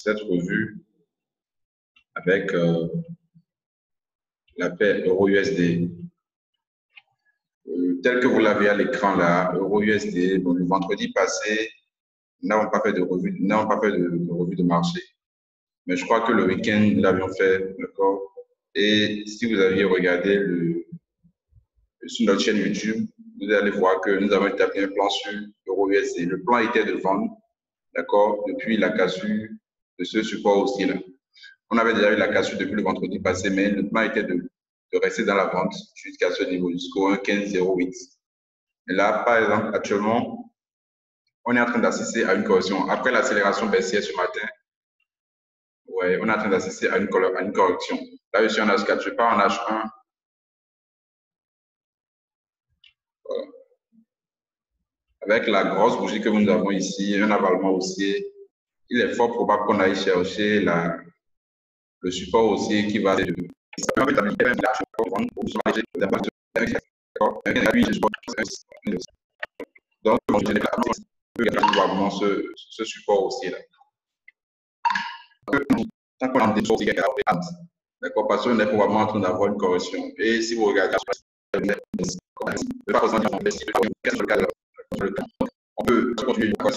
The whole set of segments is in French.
cette revue avec la paire euro-USD. Tel que vous l'avez à l'écran là, euro-USD, bon, le vendredi passé, nous n'avons pas fait de revue de marché. Mais je crois que le week-end, nous l'avions fait, d'accord? Et si vous aviez regardé sur notre chaîne YouTube, vous allez voir que nous avons établi un plan sur euro-USD. Le plan était de vendre, d'accord, depuis la cassure de ce support aussi là. On avait déjà eu la cassure depuis le vendredi passé, mais le plan était de rester dans la vente jusqu'à ce niveau, jusqu'au 1,1508. Et là, par exemple, actuellement, on est en train d'assister à une correction. Après l'accélération baissière ce matin, ouais, on est en train d'assister à une correction. Là, je suis en H4, je pars en H1. Voilà. Avec la grosse bougie que nous avons ici, un avalement haussier, il est fort probable qu'on aille chercher le support haussier qui va être donc, je n'ai pas probablement ce support haussier là. Tant qu'on a des choses, d'accord, parce qu'on est probablement en train d'avoir une correction. Et si vous regardez, on peut continuer on peut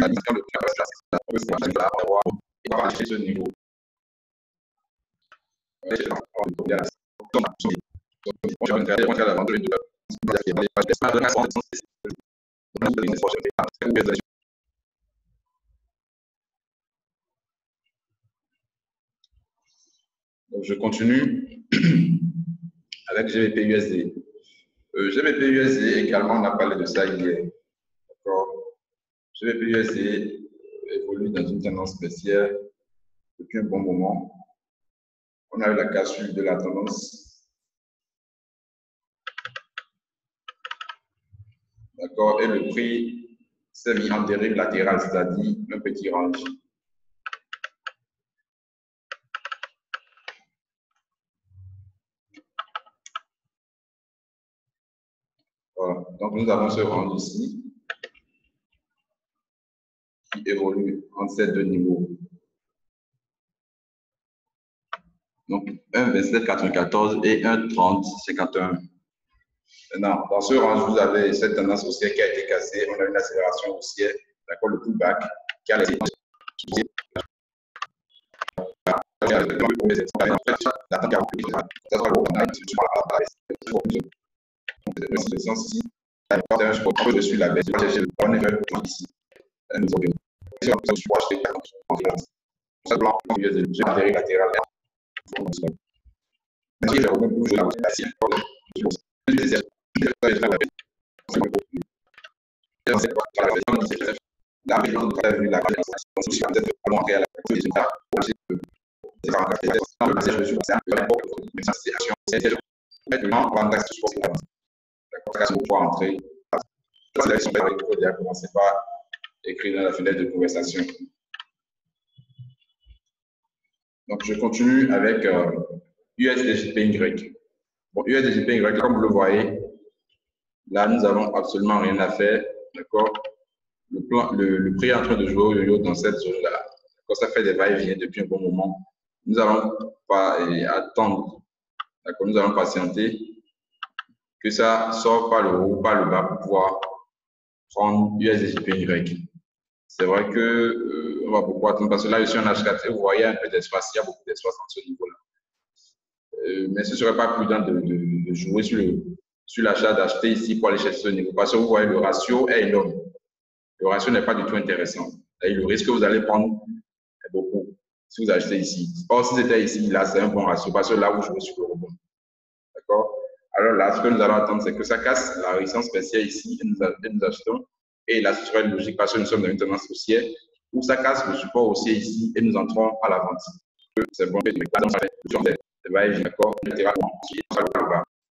aller ce niveau. Donc, je continue avec GBP-USD. GBP-USD également, on a parlé de ça hier. GBP-USD évolue dans une tendance baissière depuis un bon moment. On a eu la cassure de la tendance. D'accord, et le prix s'est mis en dérive latérale, c'est-à-dire un petit range. Voilà. Donc, nous avons ce range ici qui évolue entre ces deux niveaux. Donc, 1,2794 et 1,3051. Maintenant, dans ce range, vous avez cette tendance haussière qui a été cassée. On a une accélération haussière, d'accord, le pullback qui a laissé. Je suis la baisse. On est ici. Commencez par écrire dans la fenêtre de conversation. Donc, je continue avec USDJPY. Bon, USDJPY, comme vous le voyez, là, nous n'avons absolument rien à faire. D'accord? Le prix est en train de jouer au yo-yo dans cette zone-là. Ça fait des va-et-vient depuis un bon moment. Nous allons pas attendre. D'accord? Nous allons patienter que ça sorte par le haut ou par le bas pour pouvoir prendre USDJPY. C'est vrai que on va beaucoup attendre parce que là, je suis en H4 et vous voyez un peu d'espace, il y a beaucoup d'espace dans ce niveau-là. Mais ce ne serait pas prudent de jouer sur l'achat, d'acheter ici pour aller chercher ce niveau parce que vous voyez, le ratio est énorme. Le ratio n'est pas du tout intéressant. Et le risque que vous allez prendre est beaucoup si vous achetez ici. Or, si c'était ici, là, c'est un bon ratio parce que là, vous jouez sur le rebond. D'accord? Alors là, ce que nous allons attendre, c'est que ça casse la résistance spéciale ici et nous achetons. Et là, ce serait logique parce que nous sommes dans une tendance haussière où ça casse le support haussier ici et nous entrons à la vente. C'est bon, c'est va-et-vient, d'accord?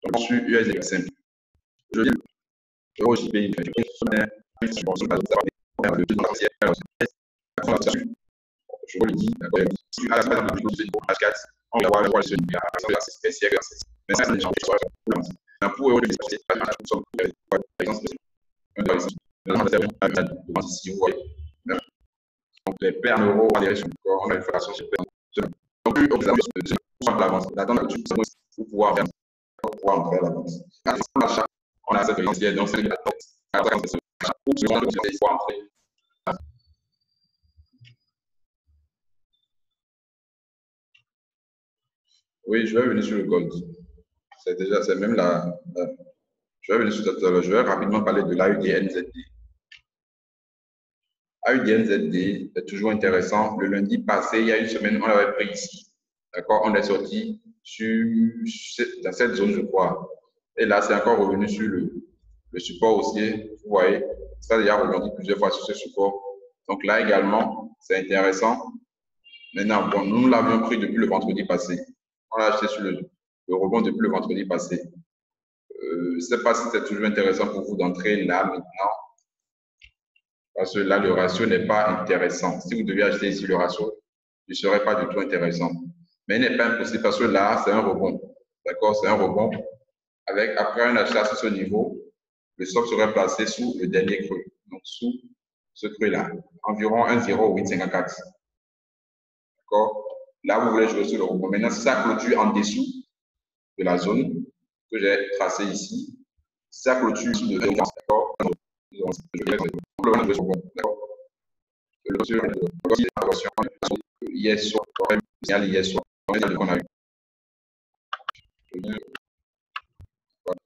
Donc, sur USD simple. Je dis, je vous le dis, d'accord? À la base de H4, on va voir le spécial. Mais ça, c'est des gens qui sont pour eux, Donc, les paires en euros, on a une inflation sur les paires. Donc, plus vous avez de l'avance, d'attendre que tu puisses pouvoir en faire l'avance. On a cette financière, donc c'est la oui, je vais venir sur le gold. C'est même je vais venir sur cette, je vais rapidement parler de l'AUDNZD. AUDNZD est toujours intéressant. Le lundi passé, il y a une semaine, on l'avait pris ici. D'accord? On est sorti dans cette zone, je crois. Et là, c'est encore revenu sur le support haussier. Vous voyez, ça a déjà rebondi plusieurs fois sur ce support. Donc là également, c'est intéressant. Maintenant, bon, nous l'avions pris depuis le vendredi passé. On l'a acheté sur le rebond depuis le vendredi passé. Je ne sais pas si c'est toujours intéressant pour vous d'entrer là maintenant. Parce que là, le ratio n'est pas intéressant. Si vous deviez acheter ici le ratio, il ne serait pas du tout intéressant. Mais il n'est pas impossible parce que là, c'est un rebond. D'accord? C'est un rebond. Après un achat sur ce niveau, le stop serait placé sous le dernier creux. Donc, sous ce creux-là. Environ 1,0854. D'accord? Là, vous voulez jouer sur le rebond. Maintenant, si ça clôture en dessous de la zone que j'ai tracée ici, si ça clôture sous de 1, d'accord? Hier soir, hier soir, qu'on a eu.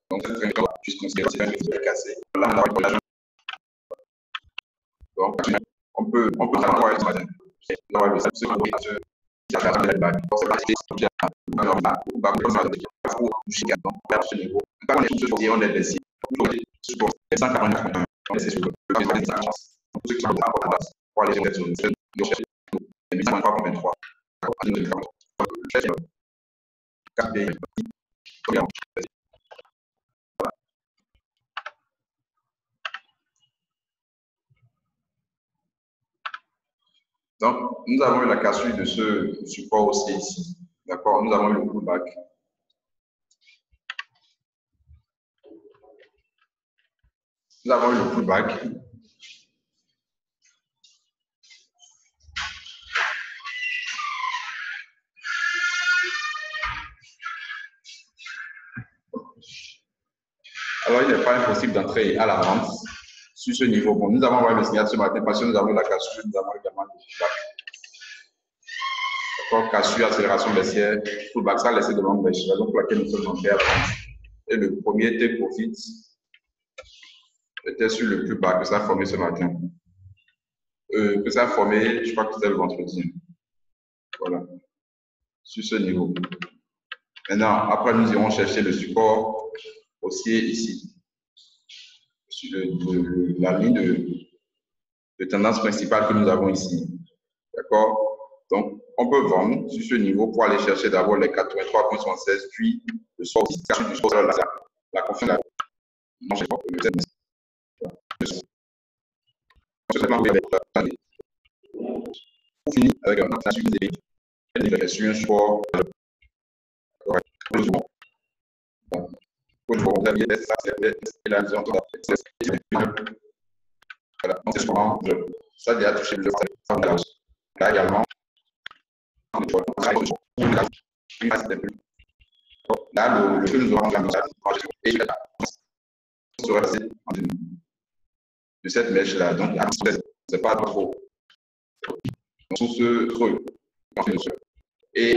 Donc, juste considérer que c'est cassé. Là, donc, on peut savoir ce matin. On est décidé. 149 on est sur le pour ceux qui sont pour aller sur le 1323. Donc, nous avons eu la cassure de ce support aussi ici. D'accord? Nous avons eu le pullback. Nous avons eu le pullback. Alors, il n'est pas impossible d'entrer à la vente sur ce niveau. Bon, nous avons envoyé le signal ce matin parce que nous avons eu la cassure, nous avons également le pullback. D'accord? Cassure, accélération baissière, pullback, ça a laissé de longues bêches. Raison pour laquelle nous sommes entrés à la vente. Et le premier take profit était sur le plus bas que ça a formé ce matin. Que ça a formé, je crois que c'était le vendredi. Voilà. Sur ce niveau. Maintenant, après, nous irons chercher le support haussier ici. Sur la ligne de tendance principale que nous avons ici. D'accord? Donc, on peut vendre sur ce niveau pour aller chercher d'abord les 83,76, puis le soir aussi. La confiance. Non, je sais pas. On finit avec la suite des sur un support. Ça a touché le là également. Là, le que nous aurons et sera passé de cette mèche-là. Donc, c'est pas trop. Sur ce creux. Et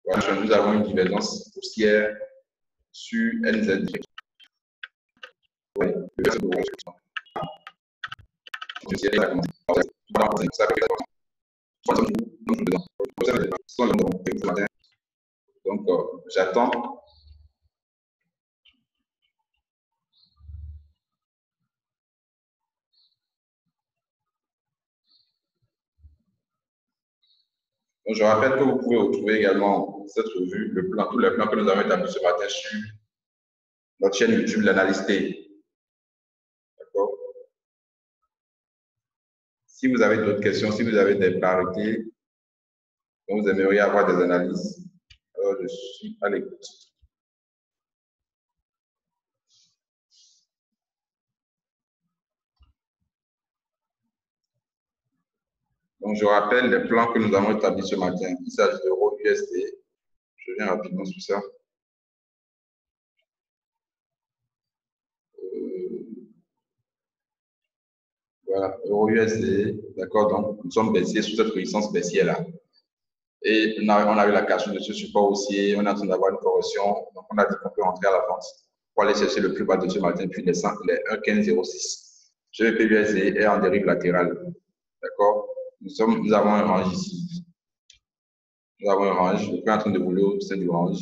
voilà, nous avons une divergence haussière sur NZ. Oui, donc, j'attends. Donc, je rappelle que vous pouvez retrouver également cette revue, tous les plans que nous avons établis ce matin sur notre chaîne YouTube, l'analyse T. D'accord? Si vous avez d'autres questions, si vous avez des parités, dont vous aimeriez avoir des analyses, alors je suis à l'écoute. Donc, je rappelle les plans que nous avons établis ce matin. Il s'agit d'euros USD. Je viens rapidement sur ça. Voilà, euro USD. D'accord, donc nous sommes baissiers sous cette résistance baissière-là. Et on a eu la cassure de ce support aussi. On est en train d'avoir une correction. Donc, on a dit qu'on peut rentrer à la vente pour aller chercher le plus bas de ce matin, puis les 1,1506. GBP USD est en dérive latérale. D'accord? Nous avons un range ici. Nous avons un range. Le prix est en train de rouler au sein du range.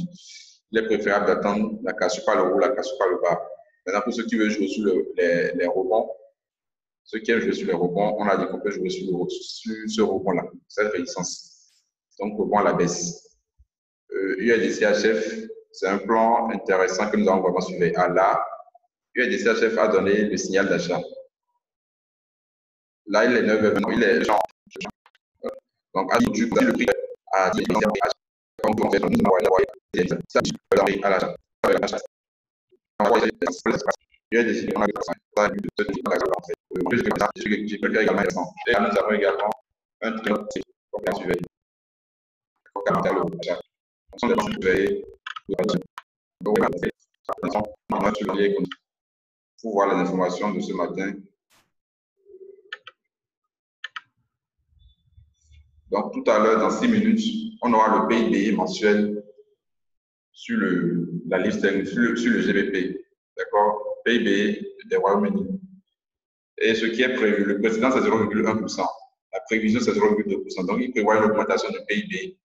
Il est préférable d'attendre la cassure par le haut, la cassure par le bas. Maintenant, pour ceux qui veulent jouer sur les rebonds, ceux qui aiment jouer sur les rebonds, on a dit qu'on peut jouer sur ce rebond-là, cette résistance. Donc, rebond à la baisse. USDCHF, c'est un plan intéressant que nous avons vraiment suivi. À là, USDCHF a donné le signal d'achat. Là, il est 9, il est genre. Donc, à le prix à 10, donc on fait à l'achat. Et nous avons également un triangle comme la suivante. Ce sont des banques surveillées. Donc, on va surveiller pour voir les informations de ce matin. Donc, tout à l'heure, dans 6 minutes, on aura le PIB mensuel sur la liste, sur le GBP. D'accord? PIB des Royaumes-Unis. Et ce qui est prévu, le président, c'est 0,1%. La prévision, c'est 0,2%. Donc, il prévoit une augmentation du PIB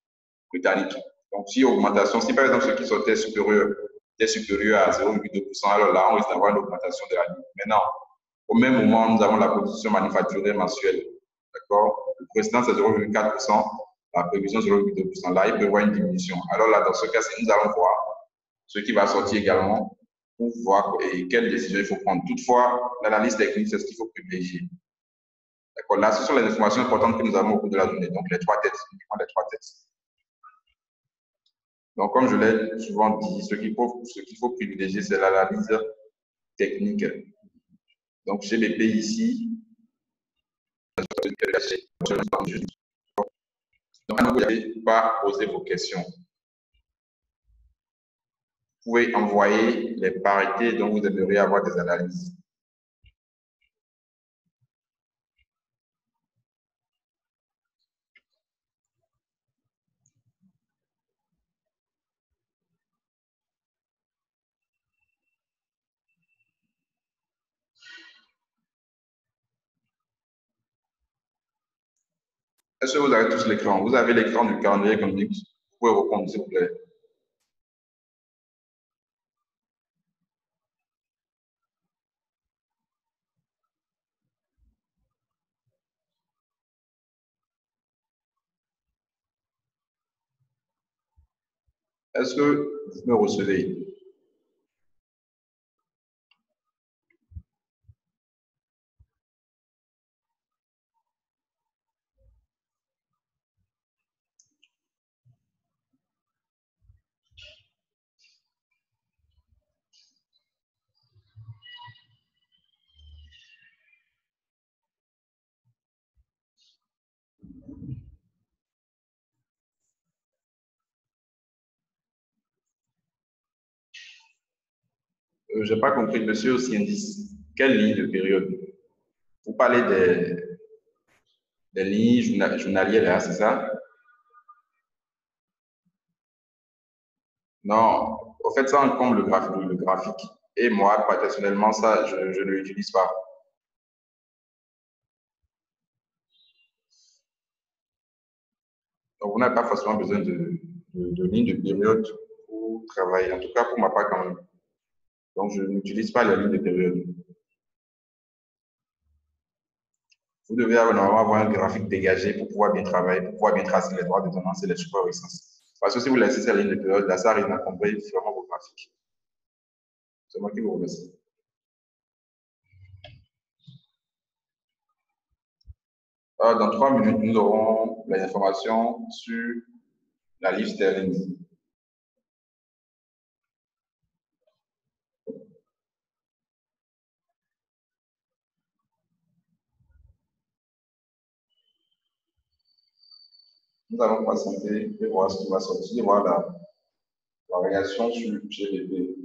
britannique. Donc, si augmentation, si par exemple ce qui sortait est supérieur à 0,2%, alors là, on risque d'avoir une augmentation de la ligne. Maintenant, au même moment, nous avons la production manufacturière mensuelle. D'accord? Le président, c'est 0,4%. La prévision, 0,2%. Là, il prévoit une diminution. Alors là, dans ce cas, nous allons voir ce qui va sortir également pour voir quelles décisions il faut prendre. Toutefois, l'analyse technique, c'est ce qu'il faut privilégier. D'accord? Là, ce sont les informations importantes que nous avons au cours de la journée. Donc, les trois têtes, uniquement les trois têtes. Donc, comme je l'ai souvent dit, ce qu'il faut privilégier, c'est l'analyse technique. Donc, GBP ici. Donc, vous n'avez pas poser vos questions. Vous pouvez envoyer les parités dont vous aimeriez avoir des analyses. Est-ce que vous avez tous l'écran? Vous avez l'écran du calendrier économique? Vous pouvez répondre, s'il vous plaît. Est-ce que vous me recevez? Je n'ai pas compris, monsieur Osiendis. Quelle ligne de période? Vous parlez des lignes journalières là, c'est ça? Non, au fait, ça encombre le graphique. Et moi, personnellement, ça, je ne l'utilise pas. Donc, vous n'avez pas forcément besoin de lignes de période pour travailler. En tout cas, pour ma part, quand même. Donc, je n'utilise pas les lignes de période. Vous devez normalement avoir un graphique dégagé pour pouvoir bien travailler, pour pouvoir bien tracer les droits de tendance et les supports résistances. Parce que si vous laissez ces lignes de période, là, ça risque d'encombrer vraiment vos graphiques. C'est moi qui vous remercie. Dans 3 minutes, nous aurons les informations sur la livre sterling. Nous allons patienter et voir ce qui va sortir, voir la réaction sur GBP.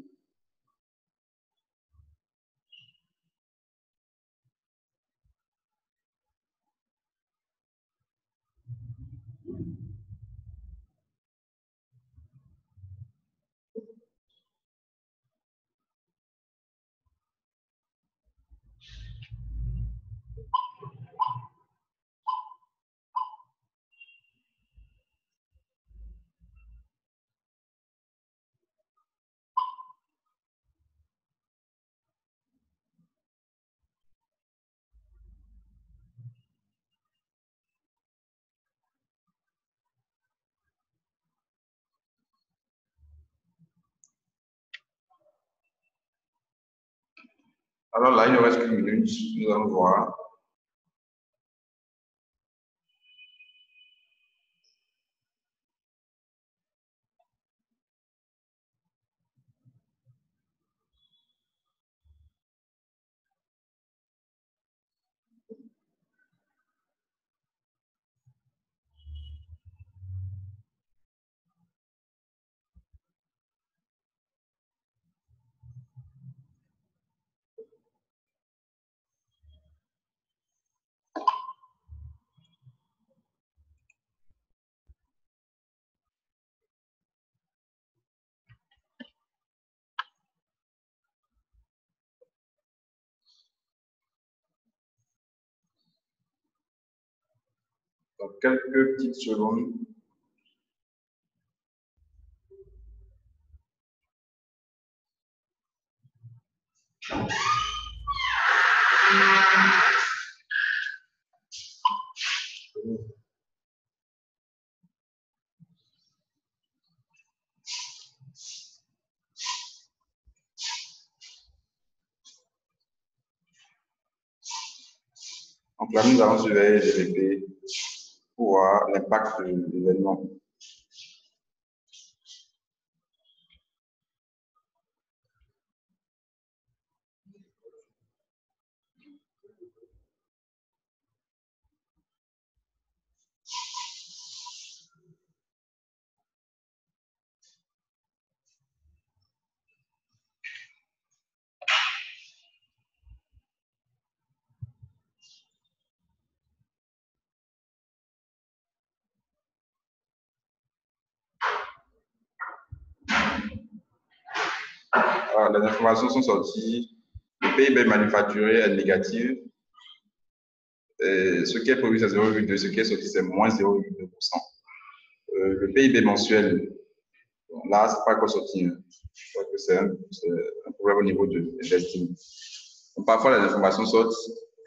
Alors là, il ne reste qu'une minute. Nous allons voir. Dans quelques petites secondes. Donc là, nous allons surveiller les GBP pour voir l'impact de l'événement. Alors, les informations sont sorties. Le PIB manufacturier est négatif. Ce qui est prévu, c'est 0,2. Ce qui est sorti, c'est moins 0,2%. Le PIB mensuel, là, ce n'est pas encore sorti. Je crois que c'est un problème au niveau de l'estime. Parfois, les informations sortent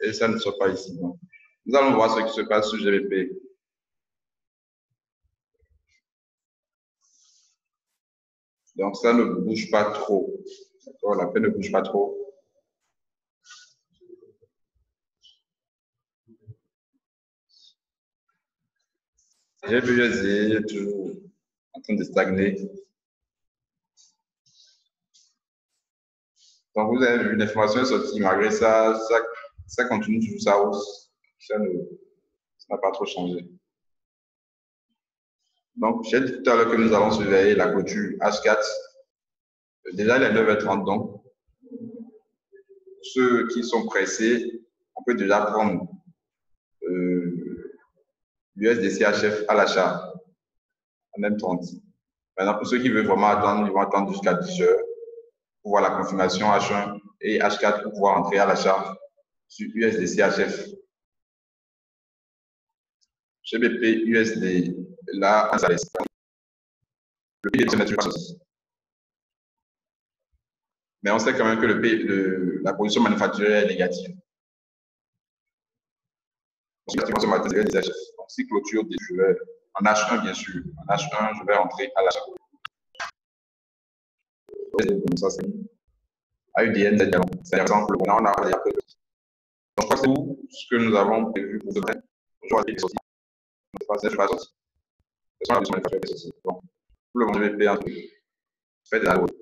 et ça ne sort pas ici. Donc, nous allons voir ce qui se passe sur GBP. Donc, ça ne bouge pas trop. La paix ne bouge pas trop. GBUSD est toujours en train de stagner. Donc, vous avez vu, l'information est sortie. Malgré ça, ça continue toujours sa hausse. Ça n'a pas trop changé. Donc, j'ai dit tout à l'heure que nous allons surveiller la clôture H4. Déjà, il est 9h30, donc ceux qui sont pressés, on peut déjà prendre l'USDCHF à l'achat en M30. Maintenant, pour ceux qui veulent vraiment attendre, ils vont attendre jusqu'à 10 heures pour voir la confirmation H1 et H4 pour pouvoir entrer à l'achat sur USDCHF. GBP, USD, là, le PIB n'est pas sorti. Mais on sait quand même que la position manufacturière est négative. Donc, si clôture, je vais en H1, bien sûr. En H1, je vais entrer à l'achat. Ça, c'est AUDN, c'est l'exemple. On a donc, je crois que c'est tout ce que nous avons prévu pour demain. Aujourd'hui, il est sorti. Je ne vais pas sortir. Ce sont la position manufacturière qui est sortie. Donc, pour le moment, je vais payer un truc. Faites de la route.